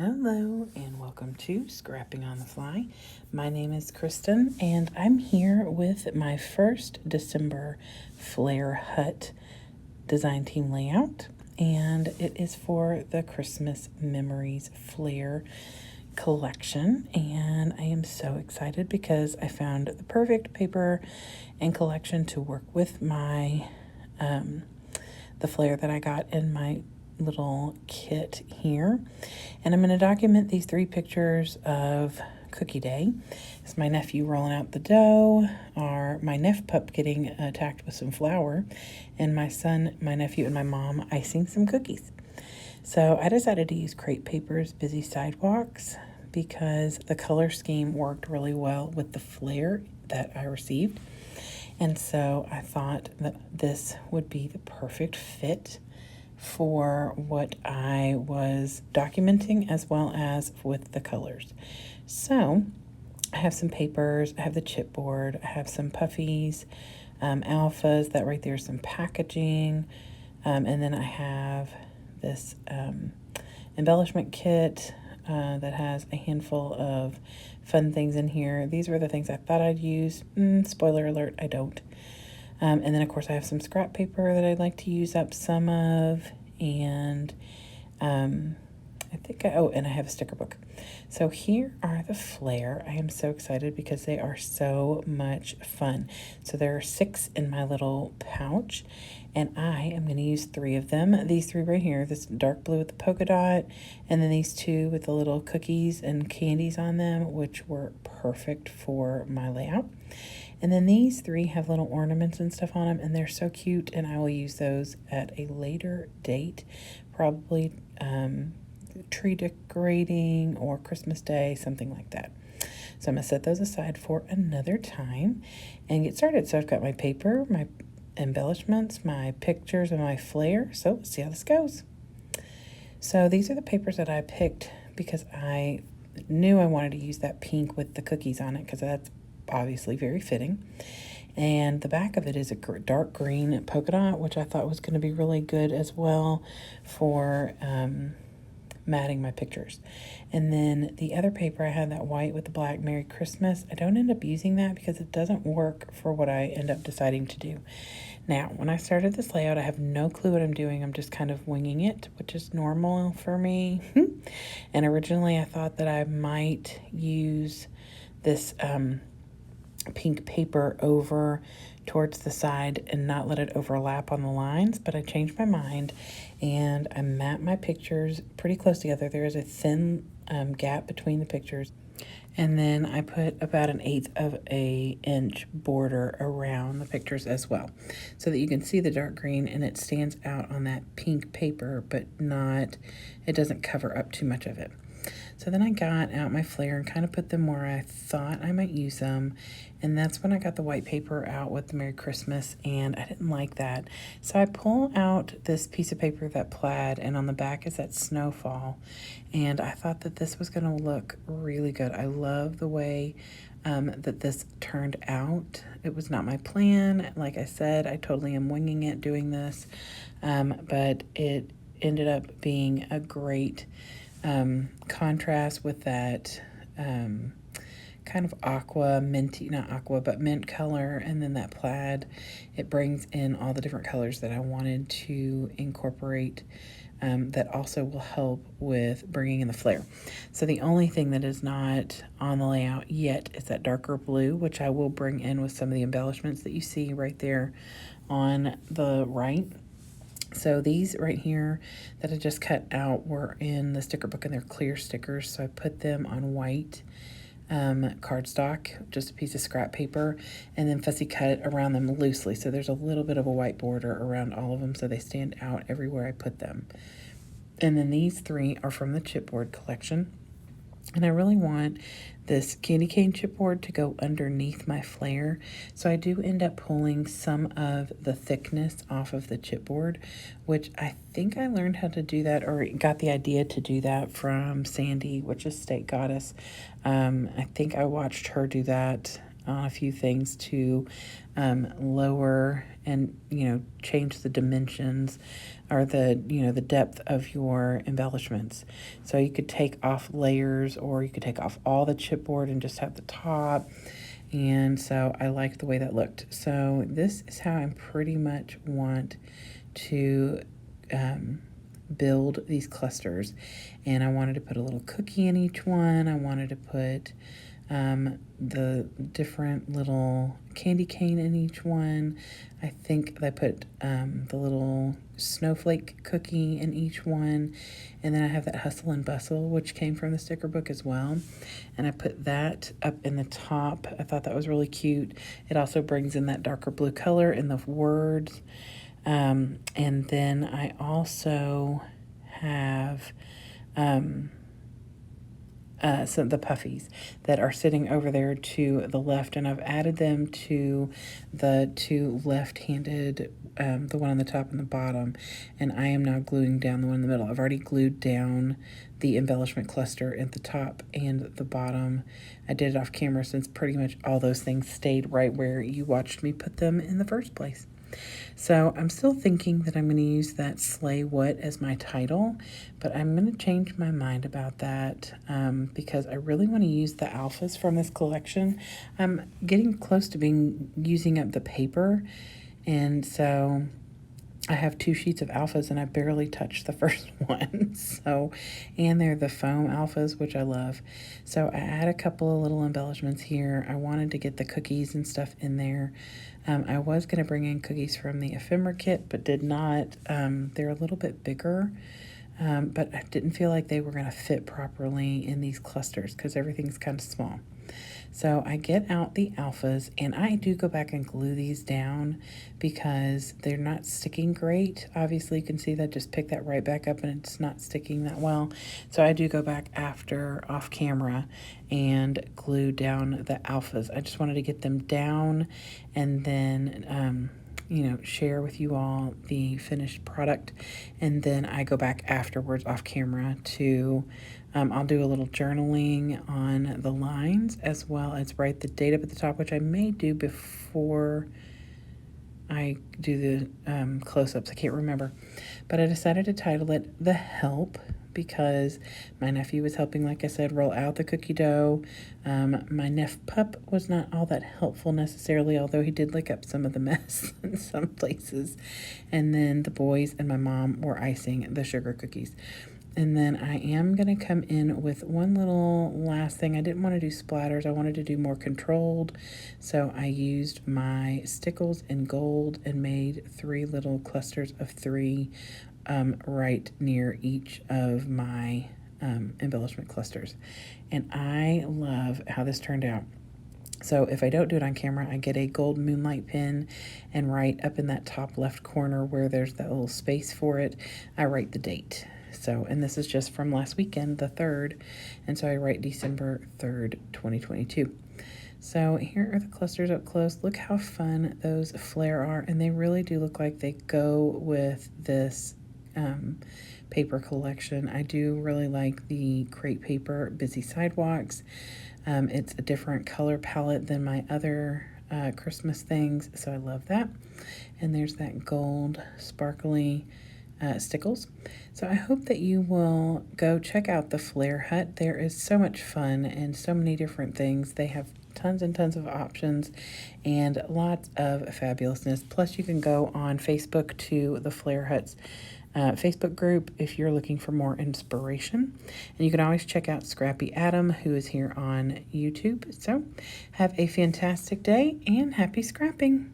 Hello and welcome to Scrapping on the Fly. My name is Kristen and I'm here with my first December Flair Hut design team layout, and it is for the Christmas Memories Flair collection, and I am so excited because I found the perfect paper and collection to work with my the Flair that I got in my little kit here. And I'm going to document these 3 pictures of Cookie Day. It's my nephew rolling out the dough, or my pup getting attacked with some flour, and my son, my nephew, and my mom icing some cookies. So I decided to use Crate Paper's Busy Sidewalks because the color scheme worked really well with the Flair that I received. And so I thought that this would be the perfect fit for what I was documenting, as well as with the colors. So I have some papers, I have the chipboard, I have some puffies, alphas, that right there is some packaging, and then I have this embellishment kit that has a handful of fun things in here. These were the things I thought I'd use. Spoiler alert, I don't. And then, of course, I have some scrap paper that I'd like to use up some of. And and I have a sticker book. So here are the Flair. I am so excited because they are so much fun. So there are 6 in my little pouch, and I am going to use 3 of them. These 3 right here, this dark blue with the polka dot, and then these 2 with the little cookies and candies on them, which were perfect for my layout. And then these 3 have little ornaments and stuff on them, and they're so cute, and I will use those at a later date, probably tree decorating or Christmas Day, something like that. So I'm going to set those aside for another time and get started. So I've got my paper, my embellishments, my pictures, and my Flair. So let's see how this goes. So these are the papers that I picked because I knew I wanted to use that pink with the cookies on it, because that's obviously very fitting. And the back of it is a dark green polka dot, which I thought was going to be really good as well for matting my pictures. And then the other paper, I had that white with the black Merry Christmas. I don't end up using that because it doesn't work for what I end up deciding to do. Now, when I started this layout, I have no clue what I'm doing. I'm just kind of winging it, which is normal for me. And originally I thought that I might use this pink paper over towards the side and not let it overlap on the lines, but I changed my mind and I mapped my pictures pretty close together. There is a thin gap between the pictures, and then I put about 1/8 of an inch border around the pictures as well, so that you can see the dark green and it stands out on that pink paper, but it doesn't cover up too much of it. So then I got out my Flair and kind of put them where I thought I might use them. And that's when I got the white paper out with the Merry Christmas, and I didn't like that. So I pull out this piece of paper, that plaid, and on the back is that snowfall. And I thought that this was going to look really good. I love the way that this turned out. It was not my plan. Like I said, I totally am winging it doing this. But it ended up being a great contrast with that kind of aqua, minty, not aqua, but mint color, and then that plaid. It brings in all the different colors that I wanted to incorporate, that also will help with bringing in the Flair. So the only thing that is not on the layout yet is that darker blue, which I will bring in with some of the embellishments that you see right there on the right. So these right here that I just cut out were in the sticker book, and they're clear stickers. So I put them on white cardstock, just a piece of scrap paper, and then fussy cut around them loosely. So there's a little bit of a white border around all of them, so they stand out everywhere I put them. And then these 3 are from the chipboard collection. And I really want this candy cane chipboard to go underneath my Flair. So I do end up pulling some of the thickness off of the chipboard, which I think I learned how to do that, or got the idea to do that, from Sandy, which is State Goddess. I think I watched her do that on a few things to lower and, change the dimensions or the depth of your embellishments. So you could take off layers, or you could take off all the chipboard and just have the top. And so I liked the way that looked. So this is how I pretty much want to build these clusters. And I wanted to put a little cookie in each one. I wanted to put the different little candy cane in each one. I think I put the little snowflake cookie in each one. And then I have that Hustle and Bustle, which came from the sticker book as well. And I put that up in the top. I thought that was really cute. It also brings in that darker blue color in the words. And then I also have some the puffies that are sitting over there to the left, and I've added them to the two left-handed, the one on the top and the bottom, and I am now gluing down the one in the middle. I've already glued down the embellishment cluster at the top and the bottom. I did it off camera since pretty much all those things stayed right where you watched me put them in the first place. So I'm still thinking that I'm going to use that Slay What as my title, but I'm going to change my mind about that because I really want to use the alphas from this collection. I'm getting close to using up the paper, and so I have 2 sheets of alphas and I barely touched the first one. And they're the foam alphas, which I love. So I add a couple of little embellishments here. I wanted to get the cookies and stuff in there. I was going to bring in cookies from the ephemera kit, but did not. They're a little bit bigger, but I didn't feel like they were going to fit properly in these clusters because everything's kind of small. So I get out the alphas, and I do go back and glue these down because they're not sticking great. Obviously, you can see that, just pick that right back up and it's not sticking that well. So I do go back after off camera and glue down the alphas. I just wanted to get them down and then share with you all the finished product. And then I go back afterwards off camera to, I'll do a little journaling on the lines, as well as write the date up at the top, which I may do before I do the close-ups. I can't remember. But I decided to title it The Help, because my nephew was helping, like I said, roll out the cookie dough. My pup was not all that helpful necessarily, although he did lick up some of the mess in some places. And then the boys and my mom were icing the sugar cookies. And then I am going to come in with one little last thing. I didn't want to do splatters. I wanted to do more controlled. So I used my stickles in gold and made 3 little clusters of 3 right near each of my embellishment clusters. And I love how this turned out. So if I don't do it on camera, I get a gold moonlight pin, and right up in that top left corner where there's that little space for it, I write the date. So, and this is just from last weekend, the 3rd, and so I write December 3rd, 2022. So here are the clusters up close. Look how fun those Flair are, and they really do look like they go with this paper collection. I do really like the Crate Paper Busy Sidewalks. It's a different color palette than my other Christmas things, so I love that. And there's that gold sparkly stickles. So I hope that you will go check out the Flair Hut. There is so much fun and so many different things. They have tons and tons of options and lots of fabulousness. Plus, you can go on Facebook to the Flair Hut's Facebook group if you're looking for more inspiration. And you can always check out Scrappy Adam, who is here on YouTube. So have a fantastic day and happy scrapping.